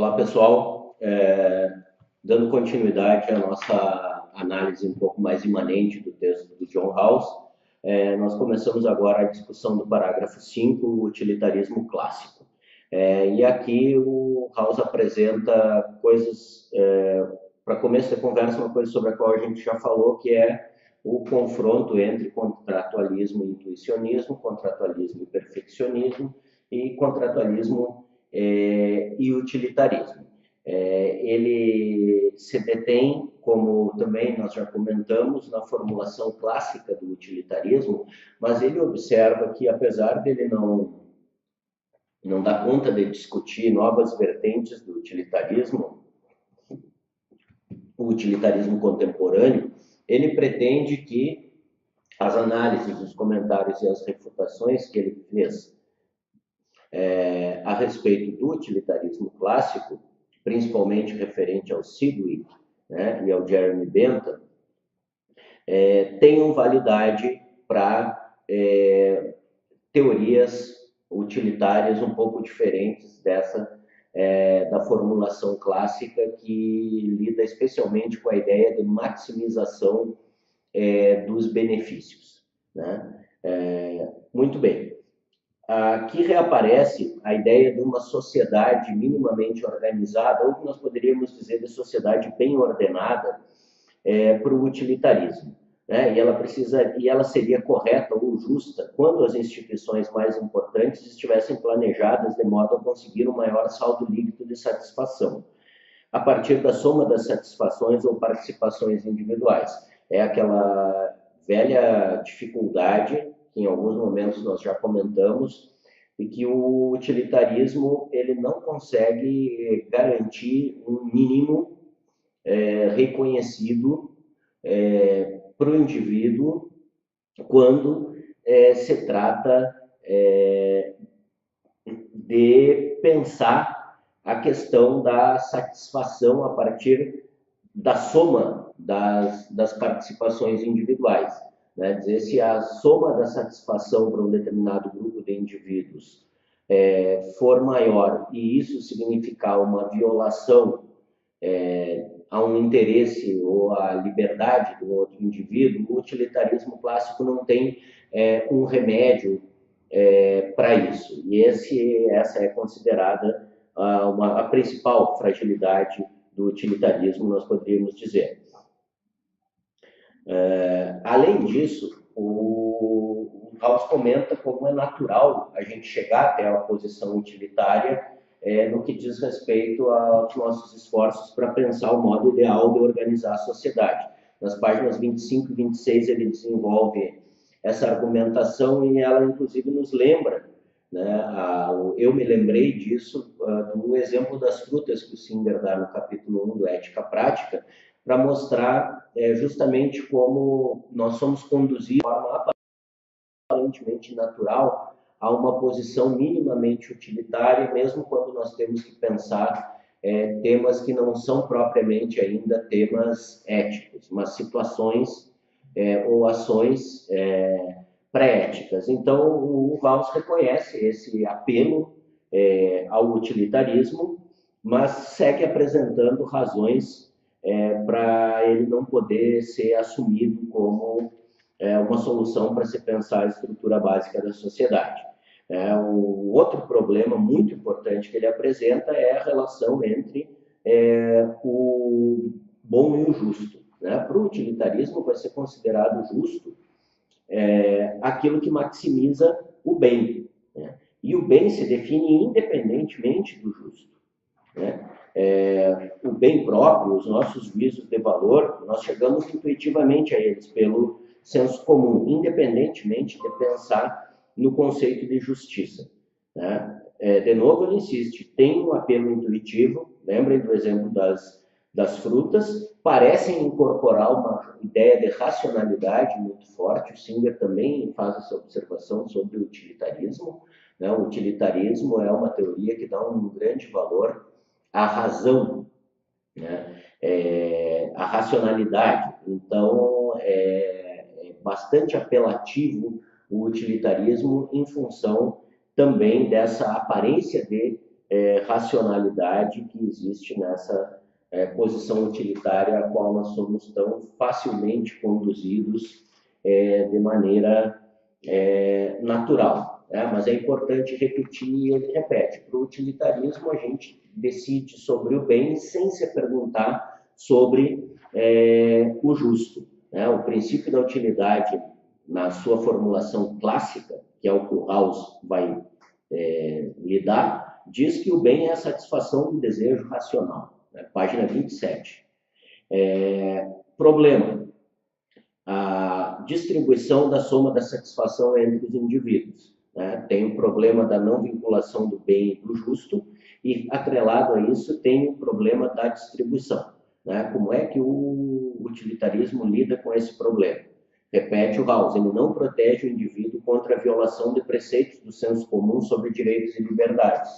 Olá, pessoal. Dando continuidade à nossa análise um pouco mais imanente do texto do John Rawls, nós começamos agora a discussão do parágrafo 5, o utilitarismo clássico. E aqui o Rawls apresenta coisas, para começo da conversa, uma coisa sobre a qual a gente já falou, que é o confronto entre contratualismo e intuicionismo, contratualismo e perfeccionismo, e contratualismo e utilitarismo. Ele se detém, como também nós já comentamos, na formulação clássica do utilitarismo, mas ele observa que, apesar dele não dar conta de discutir novas vertentes do utilitarismo, o utilitarismo contemporâneo, ele pretende que as análises, os comentários e as refutações que ele fez a respeito do utilitarismo clássico, principalmente referente ao Sidgwick, né, e ao Jeremy Bentham, tenham validade para teorias utilitárias um pouco diferentes dessa da formulação clássica, que lida especialmente com a ideia de maximização dos benefícios, né? Muito bem. Aqui reaparece a ideia de uma sociedade minimamente organizada, ou que nós poderíamos dizer de sociedade bem ordenada, para o utilitarismo, né? E ela seria correta ou justa quando as instituições mais importantes estivessem planejadas de modo a conseguir um maior saldo líquido de satisfação, a partir da soma das satisfações ou participações individuais. É aquela velha dificuldade que em alguns momentos nós já comentamos, e que o utilitarismo ele não consegue garantir um mínimo reconhecido para o indivíduo quando se trata de pensar a questão da satisfação a partir da soma das participações individuais. Né? Dizer, se a soma da satisfação para um determinado grupo de indivíduos for maior e isso significar uma violação a um interesse ou à liberdade do outro indivíduo, o utilitarismo clássico não tem um remédio para isso. E essa é considerada a principal fragilidade do utilitarismo, nós poderíamos dizer. Além disso, o Rawls comenta como é natural a gente chegar até a posição utilitária no que diz respeito aos nossos esforços para pensar o modo ideal de organizar a sociedade. Nas páginas 25 e 26 ele desenvolve essa argumentação e ela inclusive nos lembra, né, eu me lembrei disso do exemplo das frutas que o Singer dá no capítulo 1 do Ética Prática, para mostrar justamente como nós somos conduzidos de forma aparentemente natural a uma posição minimamente utilitária, mesmo quando nós temos que pensar temas que não são propriamente ainda temas éticos, mas situações ou ações pré-éticas. Então, o Rawls reconhece esse apelo ao utilitarismo, mas segue apresentando razões para ele não poder ser assumido como uma solução para se pensar a estrutura básica da sociedade. O outro problema muito importante que ele apresenta é a relação entre o bom e o justo. Né? Para o utilitarismo vai ser considerado justo aquilo que maximiza o bem. Né? E o bem se define independentemente do justo. Né? O bem próprio, os nossos juízos de valor, nós chegamos intuitivamente a eles pelo senso comum, independentemente de pensar no conceito de justiça. Né? De novo, ele insiste, tem um apelo intuitivo, lembrem do exemplo das frutas, parecem incorporar uma ideia de racionalidade muito forte. O Singer também faz essa observação sobre o utilitarismo. Né? O utilitarismo é uma teoria que dá um grande valor à razão, né? À racionalidade. Então, é bastante apelativo o utilitarismo em função também dessa aparência de racionalidade que existe nessa posição utilitária a qual nós somos tão facilmente conduzidos de maneira natural. Mas é importante repetir, e ele repete, para o utilitarismo a gente decide sobre o bem sem se perguntar sobre o justo. O princípio da utilidade, na sua formulação clássica, que é o que o Rawls vai lidar, diz que o bem é a satisfação do desejo racional. Página 27. Problema. A distribuição da soma da satisfação entre os indivíduos. Tem o problema da não vinculação do bem e do justo, e atrelado a isso tem o problema da distribuição. Como é que o utilitarismo lida com esse problema? Repete o Rawls, ele não protege o indivíduo contra a violação de preceitos do senso comum sobre direitos e liberdades.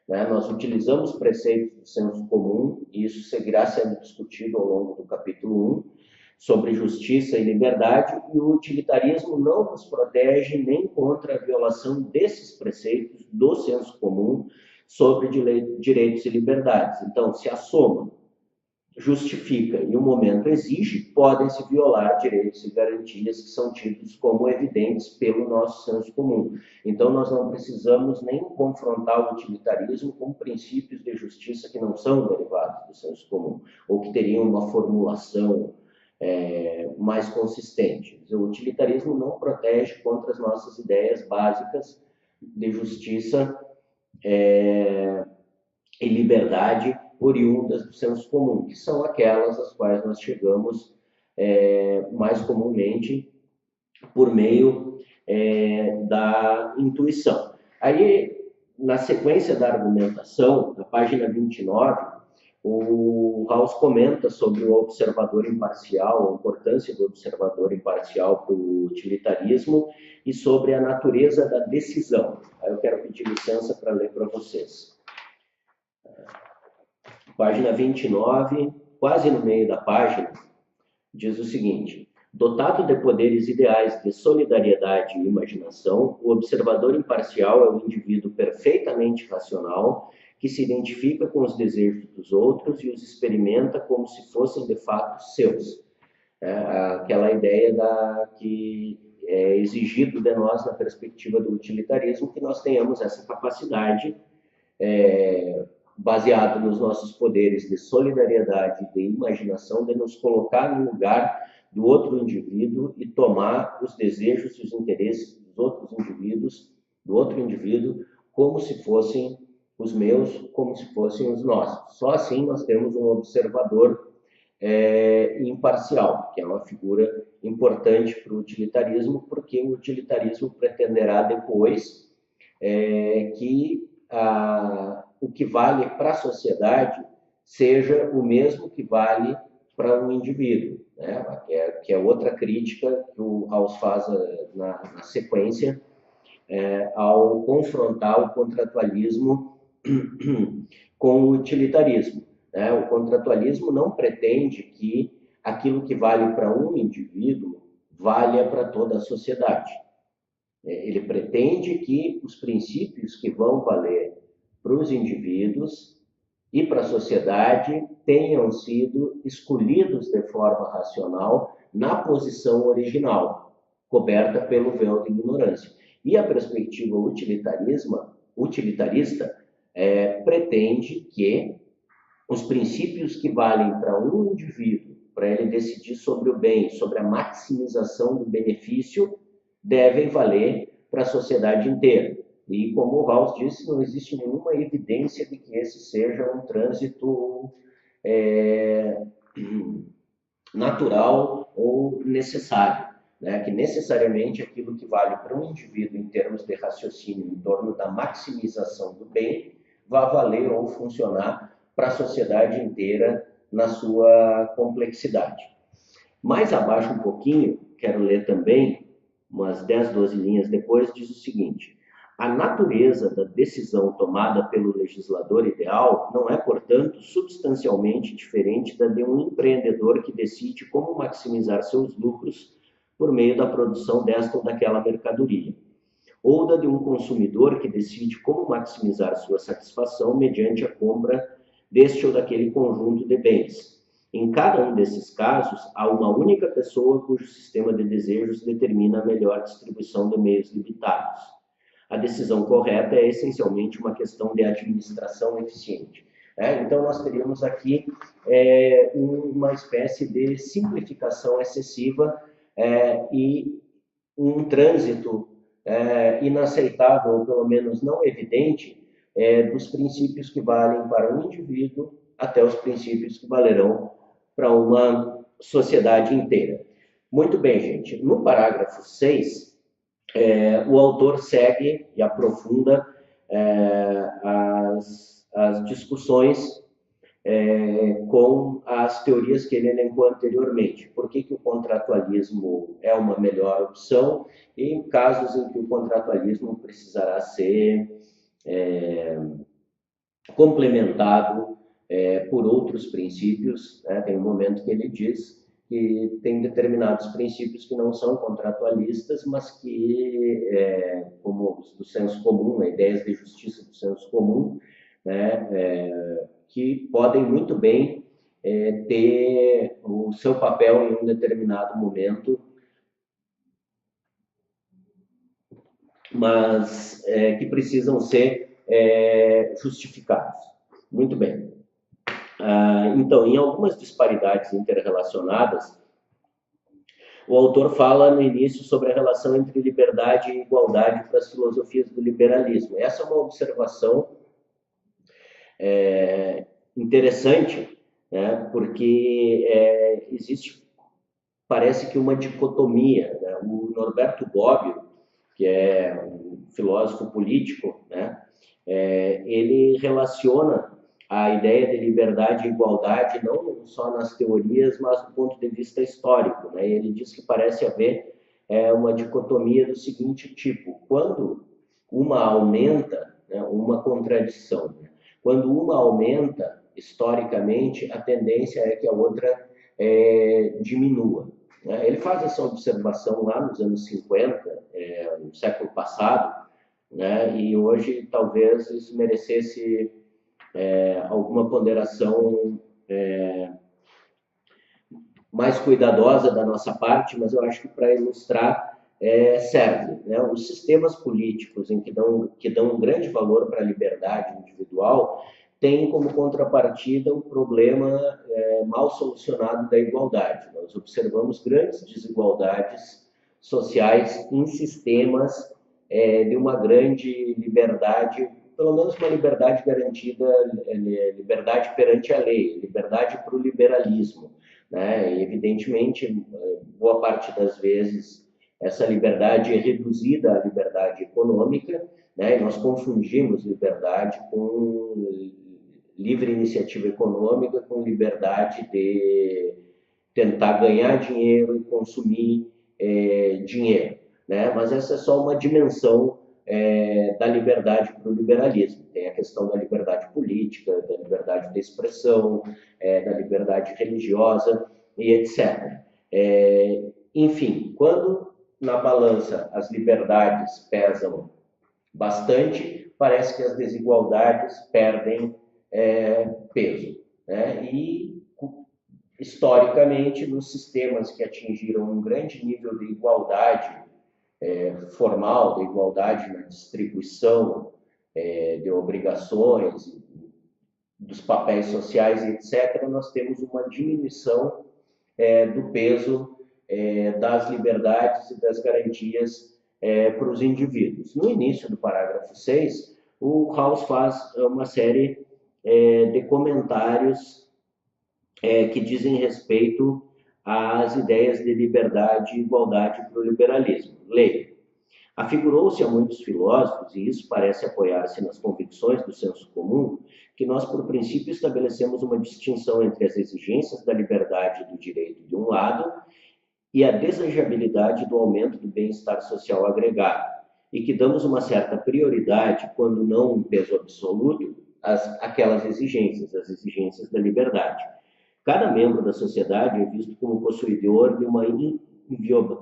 Nós utilizamos preceitos do senso comum, e isso seguirá sendo discutido ao longo do capítulo 1, sobre justiça e liberdade, e o utilitarismo não nos protege nem contra a violação desses preceitos do senso comum sobre direitos e liberdades. Então, se a soma justifica e o momento exige, podem-se violar direitos e garantias que são tidos como evidentes pelo nosso senso comum. Então, nós não precisamos nem confrontar o utilitarismo com princípios de justiça que não são derivados do senso comum, ou que teriam uma formulação mais consistente. O utilitarismo não protege contra as nossas ideias básicas de justiça e liberdade oriundas do senso comum, que são aquelas às quais nós chegamos mais comumente por meio da intuição. Aí, na sequência da argumentação, na página 29, o Rawls comenta sobre o observador imparcial, a importância do observador imparcial para o utilitarismo e sobre a natureza da decisão. Aí eu quero pedir licença para ler para vocês. Página 29, quase no meio da página, diz o seguinte: dotado de poderes ideais de solidariedade e imaginação, o observador imparcial é um indivíduo perfeitamente racional que se identifica com os desejos dos outros e os experimenta como se fossem de fato seus. Aquela ideia que é exigido de nós na perspectiva do utilitarismo, que nós tenhamos essa capacidade baseado nos nossos poderes de solidariedade e de imaginação, de nos colocar no lugar do outro indivíduo e tomar os desejos e os interesses dos outros indivíduos, do outro indivíduo, como se fossem os meus, como se fossem os nossos. Só assim nós temos um observador imparcial, que é uma figura importante para o utilitarismo, porque o utilitarismo pretenderá depois que o que vale para a sociedade seja o mesmo que vale para um indivíduo, que é outra crítica que o Rawls faz na sequência ao confrontar o contratualismo com o utilitarismo. O contratualismo não pretende que aquilo que vale para um indivíduo valha para toda a sociedade. Ele pretende que os princípios que vão valer para os indivíduos e para a sociedade tenham sido escolhidos de forma racional na posição original, coberta pelo véu de ignorância. E a perspectiva utilitarista pretende que os princípios que valem para um indivíduo, para ele decidir sobre o bem, sobre a maximização do benefício, devem valer para a sociedade inteira. E, como o Rawls disse, não existe nenhuma evidência de que esse seja um trânsito natural ou necessário. Que necessariamente aquilo que vale para um indivíduo em termos de raciocínio em torno da maximização do bem vai valer ou funcionar para a sociedade inteira na sua complexidade. Mais abaixo um pouquinho, quero ler também, umas 10, 12 linhas depois, diz o seguinte: a natureza da decisão tomada pelo legislador ideal não é, portanto, substancialmente diferente da de um empreendedor que decide como maximizar seus lucros por meio da produção desta ou daquela mercadoria. ou da de um consumidor que decide como maximizar sua satisfação mediante a compra deste ou daquele conjunto de bens. Em cada um desses casos, há uma única pessoa cujo sistema de desejos determina a melhor distribuição de meios limitados. A decisão correta é essencialmente uma questão de administração eficiente. Então, nós teríamos aqui uma espécie de simplificação excessiva e um trânsito inaceitável, ou pelo menos não evidente, dos princípios que valem para um indivíduo até os princípios que valerão para uma sociedade inteira. Muito bem, gente. No parágrafo 6, o autor segue e aprofunda as discussões com as teorias que ele elencou anteriormente. Por que o contratualismo é uma melhor opção e em casos em que o contratualismo precisará ser complementado por outros princípios. Tem um momento que ele diz que tem determinados princípios que não são contratualistas, mas que, como os do senso comum, ideias de justiça do senso comum, que podem muito bem ter o seu papel em um determinado momento, mas que precisam ser justificados. Muito bem. Então, em algumas disparidades interrelacionadas, o autor fala no início sobre a relação entre liberdade e igualdade para as filosofias do liberalismo. Essa é uma observação interessante, né? Porque existe, parece que uma dicotomia, né? O Norberto Bobbio, que é um filósofo político, né? Ele relaciona a ideia de liberdade e igualdade não só nas teorias, mas do ponto de vista histórico, né? Ele diz que parece haver uma dicotomia do seguinte tipo: quando uma aumenta, né, uma contradição, né? Quando uma aumenta, historicamente, a tendência é que a outra diminua. Né? Ele faz essa observação lá nos anos 50, no século passado, né? E hoje talvez isso merecesse alguma ponderação mais cuidadosa da nossa parte, mas eu acho que para ilustrar serve. Né? Os sistemas políticos em que dão um grande valor para a liberdade individual têm como contrapartida um problema mal solucionado da igualdade. Nós observamos grandes desigualdades sociais em sistemas de uma grande liberdade, pelo menos uma liberdade garantida, liberdade perante a lei, liberdade para o liberalismo. Né? E, evidentemente, boa parte das vezes, essa liberdade é reduzida à liberdade econômica, né? E nós confundimos liberdade com livre iniciativa econômica, com liberdade de tentar ganhar dinheiro e consumir dinheiro. Né? Mas essa é só uma dimensão da liberdade para o liberalismo. Tem a questão da liberdade política, da liberdade de expressão, da liberdade religiosa e etc. Enfim, quando na balança as liberdades pesam bastante, parece que as desigualdades perdem peso. Né? E, historicamente, nos sistemas que atingiram um grande nível de igualdade formal, de igualdade na distribuição de obrigações, dos papéis sociais, etc., nós temos uma diminuição do peso das liberdades e das garantias para os indivíduos. No início do parágrafo 6, o Rawls faz uma série de comentários que dizem respeito às ideias de liberdade e igualdade para o liberalismo. Leia. Afigurou-se a muitos filósofos, e isso parece apoiar-se nas convicções do senso comum, que nós, por princípio, estabelecemos uma distinção entre as exigências da liberdade e do direito de um lado e a desejabilidade do aumento do bem-estar social agregado, e que damos uma certa prioridade, quando não um peso absoluto, àquelas exigências, as exigências da liberdade. Cada membro da sociedade é visto como possuidor de uma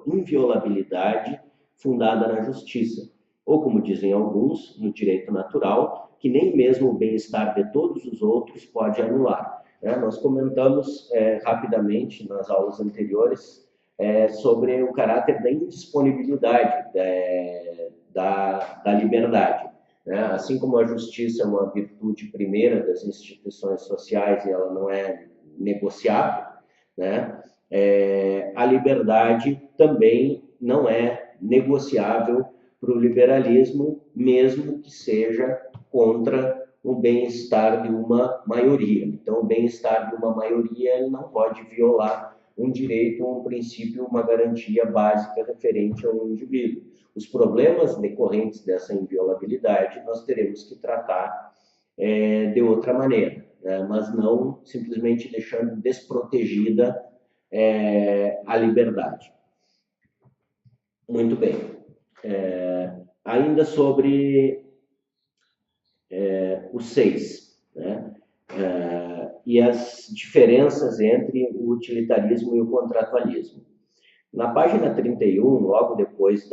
inviolabilidade fundada na justiça, ou como dizem alguns, no direito natural, que nem mesmo o bem-estar de todos os outros pode anular. Nós comentamos rapidamente nas aulas anteriores sobre o caráter da indisponibilidade da liberdade. Assim como a justiça é uma virtude primeira das instituições sociais e ela não é negociável, a liberdade também não é negociável para o liberalismo, mesmo que seja contra o bem-estar de uma maioria. Então, o bem-estar de uma maioria ele não pode violar um direito, um princípio, uma garantia básica referente ao indivíduo. Os problemas decorrentes dessa inviolabilidade nós teremos que tratar de outra maneira, mas não simplesmente deixando desprotegida a liberdade. Muito bem. Ainda sobre o 6, e as diferenças entre o utilitarismo e o contratualismo. Na página 31, logo depois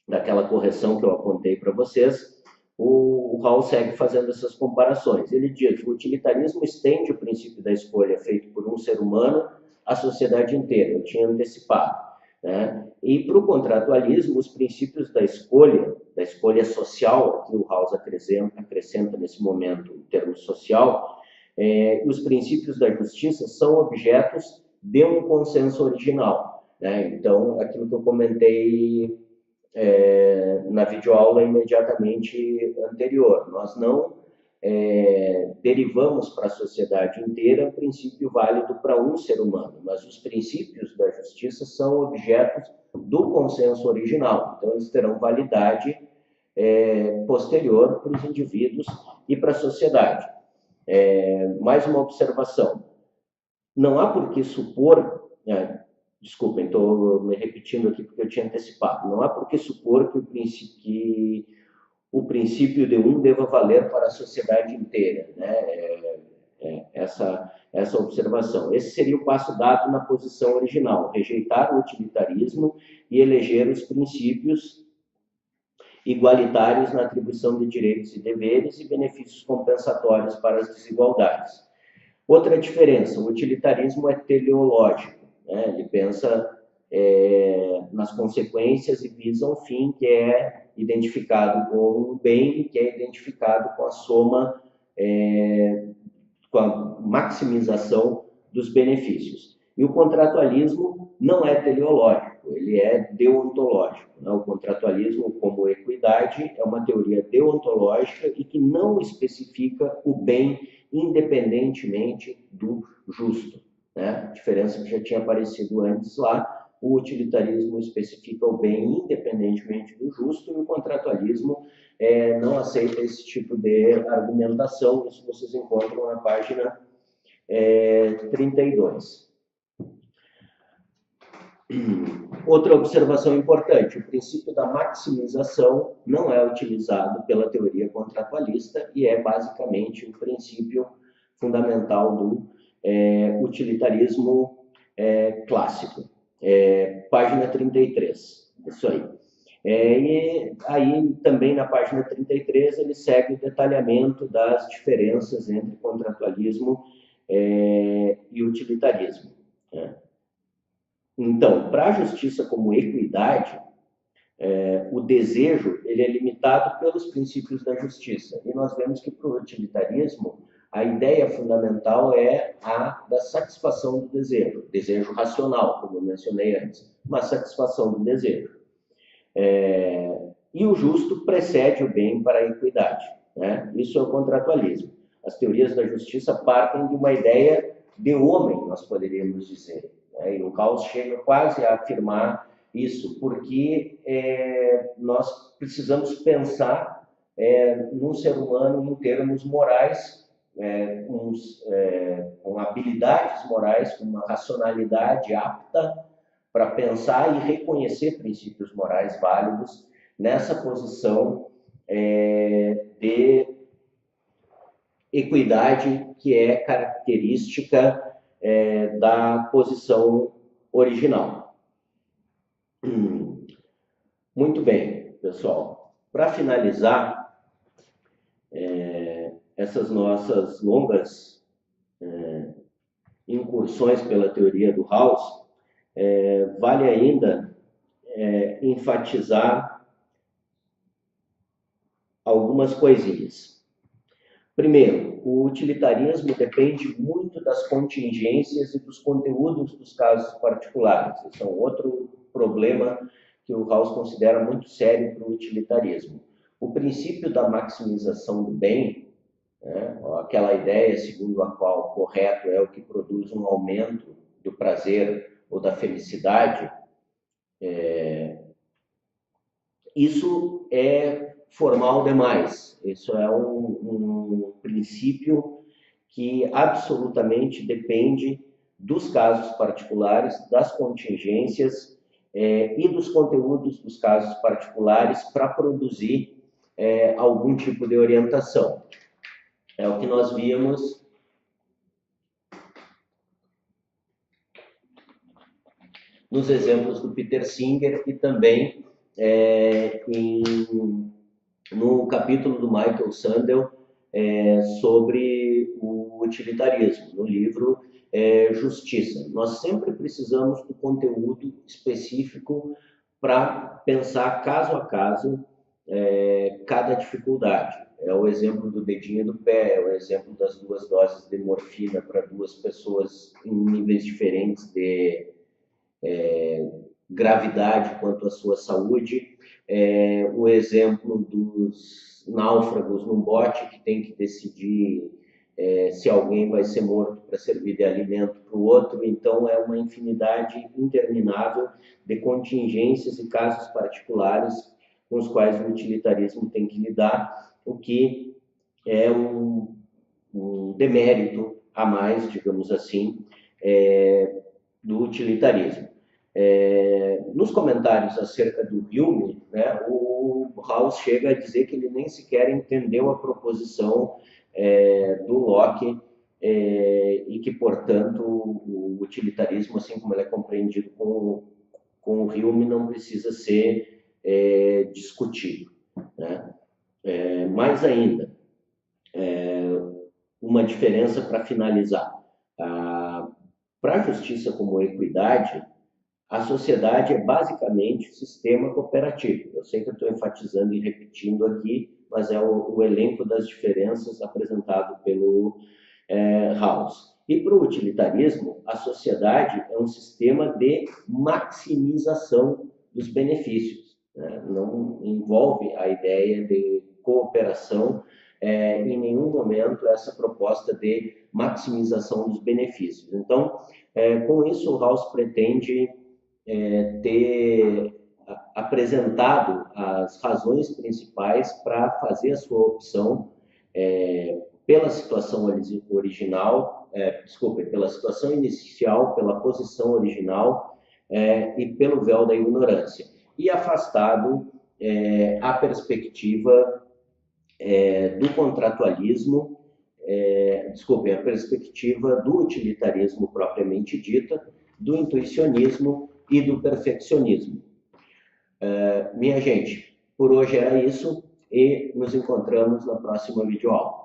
daquela correção que eu apontei para vocês, o Hall segue fazendo essas comparações. Ele diz que o utilitarismo estende o princípio da escolha feito por um ser humano à sociedade inteira. Eu tinha antecipado. E para o contratualismo, os princípios da escolha social, que o House acrescenta nesse momento o termo social, os princípios da justiça são objetos de um consenso original. Então, aquilo que eu comentei na videoaula imediatamente anterior, nós não derivamos para a sociedade inteira um princípio válido para um ser humano, mas os princípios da justiça são objetos do consenso original, então eles terão validade posterior para os indivíduos e para a sociedade. Mais uma observação, não há por que supor, desculpem, estou me repetindo aqui porque eu tinha antecipado, não há por que supor que o princípio de um deva valer para a sociedade inteira, essa observação. Esse seria o passo dado na posição original, rejeitar o utilitarismo e eleger os princípios igualitários na atribuição de direitos e deveres e benefícios compensatórios para as desigualdades. Outra diferença, o utilitarismo é teleológico, ele pensa nas consequências e visa um fim que é identificado com um bem, que é identificado com a soma, com a maximização dos benefícios. E o contratualismo não é teleológico, ele é deontológico. O contratualismo, como equidade, é uma teoria deontológica e que não especifica o bem independentemente do justo. Diferença que já tinha aparecido antes lá, o utilitarismo especifica o bem independentemente do justo e o contratualismo não aceita esse tipo de argumentação. Isso vocês encontram na página 32. Outra observação importante, o princípio da maximização não é utilizado pela teoria contratualista e é basicamente o princípio fundamental do utilitarismo clássico. Página 33, isso aí. E aí, também na página 33, ele segue o detalhamento das diferenças entre contratualismo e utilitarismo. Então, para a justiça como equidade, o desejo ele é limitado pelos princípios da justiça. E nós vemos que para o utilitarismo, a ideia fundamental é a da satisfação do desejo racional, como eu mencionei antes, uma satisfação do desejo. E o justo precede o bem para a equidade. Isso é o contratualismo. As teorias da justiça partem de uma ideia de homem, nós poderíamos dizer. E o Caos chega quase a afirmar isso, porque nós precisamos pensar num ser humano em termos morais, com habilidades morais, com uma racionalidade apta para pensar e reconhecer princípios morais válidos nessa posição de equidade que é característica da posição original. Muito bem. pessoal, para finalizar essas nossas longas incursões pela teoria do House, vale ainda enfatizar algumas coisinhas. Primeiro, o utilitarismo depende muito das contingências e dos conteúdos dos casos particulares. Esse é um outro problema que o House considera muito sério para o utilitarismo. O princípio da maximização do bem, né, aquela ideia segundo a qual o correto é o que produz um aumento do prazer ou da felicidade, isso é formal demais. Isso é um princípio que absolutamente depende dos casos particulares, das contingências e dos conteúdos dos casos particulares para produzir algum tipo de orientação. É o que nós vimos nos exemplos do Peter Singer e também no capítulo do Michael Sandel sobre o utilitarismo, no livro Justiça. Nós sempre precisamos do conteúdo específico para pensar caso a caso cada dificuldade. É o exemplo do dedinho do pé, é o exemplo das 2 doses de morfina para 2 pessoas em níveis diferentes de gravidade quanto à sua saúde, o exemplo dos náufragos num bote que tem que decidir se alguém vai ser morto para servir de alimento para o outro. Então, é uma infinidade interminável de contingências e casos particulares com os quais o utilitarismo tem que lidar, o que é um demérito a mais, digamos assim, do utilitarismo. Nos comentários acerca do Hume, né, o House chega a dizer que ele nem sequer entendeu a proposição do Locke e que, portanto, o utilitarismo, assim como ele é compreendido com o Hume, não precisa ser discutido, né? Mais ainda, uma diferença para finalizar. Para a justiça como equidade, a sociedade é basicamente um sistema cooperativo. Eu sei que eu estou enfatizando e repetindo aqui, mas é o elenco das diferenças apresentado pelo House. E para o utilitarismo, a sociedade é um sistema de maximização dos benefícios, né? Não envolve a ideia de cooperação em nenhum momento essa proposta de maximização dos benefícios. Então, com isso, o House pretende ter apresentado as razões principais para fazer a sua opção pela situação original, pela situação inicial, pela posição original e pelo véu da ignorância, e afastado a perspectiva do contratualismo, a perspectiva do utilitarismo propriamente dita, do intuicionismo e do perfeccionismo. Minha gente, por hoje era isso e nos encontramos na próxima videoaula.